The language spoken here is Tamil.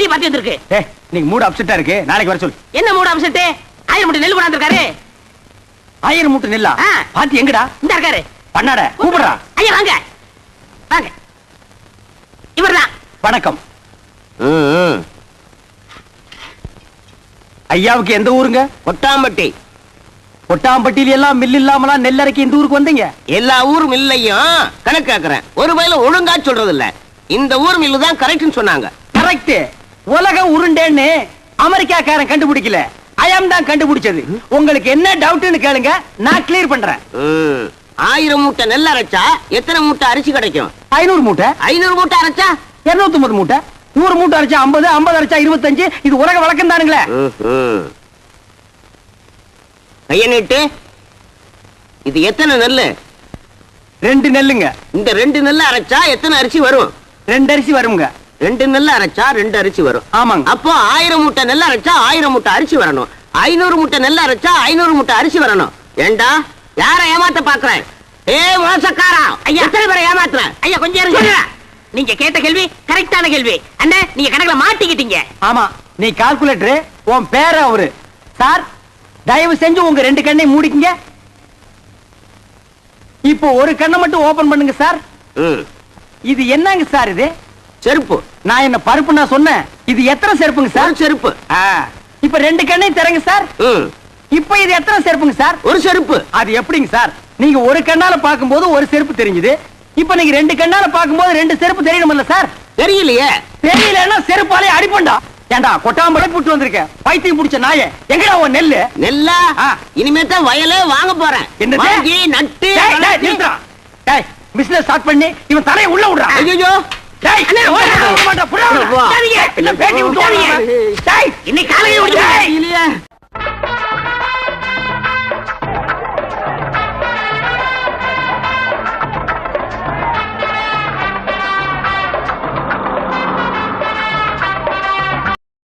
பெரிய பார்ட்டி வந்திருக்கு. நீங்க மூட் அப்செட்டா இருக்கு, நாளைக்கு வர சொல்லு. என்ன மூட் அப்செட்? 1000 மூட்டை நெல் கொண்டாந்துருக்காரு. 1000 மூட்டை நெல்லா? பார்ட்டி எங்கடா? இந்த இருக்காரு. பண்ணாட கூப்பிடுறா. ஐயா வாங்க வாங்க. இவர்தான். வணக்கம். ஐயாவுக்கு எந்த ஊருங்க? கொட்டாம்பட்டி. கொட்டாம்பட்டியில எல்லாம் மில் இல்லாமலாம் நெல் அரைக்க இந்த ஊருக்கு வந்தீங்க? எல்லா ஊர் மில்லையும் கணக்கு கேக்குறேன். ஒரு வயல ஒழுங்கா சொல்றது இல்ல. இந்த ஊர் மில்லு தான் கரெக்ட்னு சொன்னாங்க. கரெக்ட். உலக உருண்டேன்னு அமெரிக்காக்காரன் கண்டுபிடிக்கல, ஐயாம் தான் கண்டுபிடிச்சது. உங்களுக்கு என்ன டவுட்னு கேளுங்க, நான் கிளியர் பண்றேன். 1000 மூட்டை நெல் அரைச்சா எத்தனை மூட்டை அரிசி கிடைக்கும்? 500 மூட்டை. 500 மூட்டை அரைச்சா 250 மூட்டை. 100 மூட்டை அரைச்சா 50, 50 அரைச்சா 25. இது உலக வழக்கம் தானுங்களே. கைய நீட்டு. இது எத்தனை நெல்லு? 2 நெல்லுங்க. இந்த 2 நெல்ல அரைச்சா எத்தனை அரிசி வரும்? 2 அரிசி வருங்க. 2 நெல்ல அரைச்சா 2 அரிசி வரும். ஆமாங்க. அப்போ 1000 மூட்டை நெல் அரைச்சா 1000 மூட்டை அரிசி வரணும். 500 மூட்டை நெல் அரைச்சா 500 மூட்டை அரிசி வரணும். ஏண்டா யார ஏமாத்த பாக்குறேன்? மோசக்காரா, எத்தனை பேரை ஏமாத்துறேன்? ஐயா கொஞ்சம் இருங்க. நீங்க கேட்ட கேள்வி கரெக்டான கேள்வி. அண்ணே நீங்க கணக்குல மாட்டிக்கிட்டீங்க. ஆமா, நீ கால்குலேட்டர். உன் பேர அவரு. சார் தயவு செஞ்சு உங்க 2 கண்ணை மூடிக்கங்க. இப்போ ஒரு கண்ணை மட்டும் ஓபன் பண்ணுங்க சார். இது என்னங்க சார்? இது செருப்பு. நான் என்ன பருப்பு நான் சொன்னேன்? இது எத்தனை செருப்புங்க சார்? செருப்பு. இப்ப 2 கண்ணையும் தரங்க சார். இப்ப இது எத்தனை செருப்புங்க சார்? ஒரு செருப்பு. அது எப்படிங்க சார்? நீங்க ஒரு கண்ணால பாக்கும்போது ஒரு செருப்பு தெரிஞ்சது. இப்ப நீங்க 2 கண்ணால பாக்கும்போது 2 செருப்பு தெரியணும்ல சார்? தெரியலையே. தெரியலன்னா செருப்பாலே அடிப்பண்டா. ஏண்டா கொட்டாம்பளை புட்டு வந்திருக்க பைத்தியம் புடிச்ச நாயே. எங்கடா உன் நெல்லு? நெல்லா? இனிமே தான் வயலே வாங்க போறேன். வாங்கி நட்டு பிசினஸ் ஸ்டார்ட் பண்ணி இவன் தலையை உள்ள விடுறா. ஐயோ இன்னைக்கு காலையில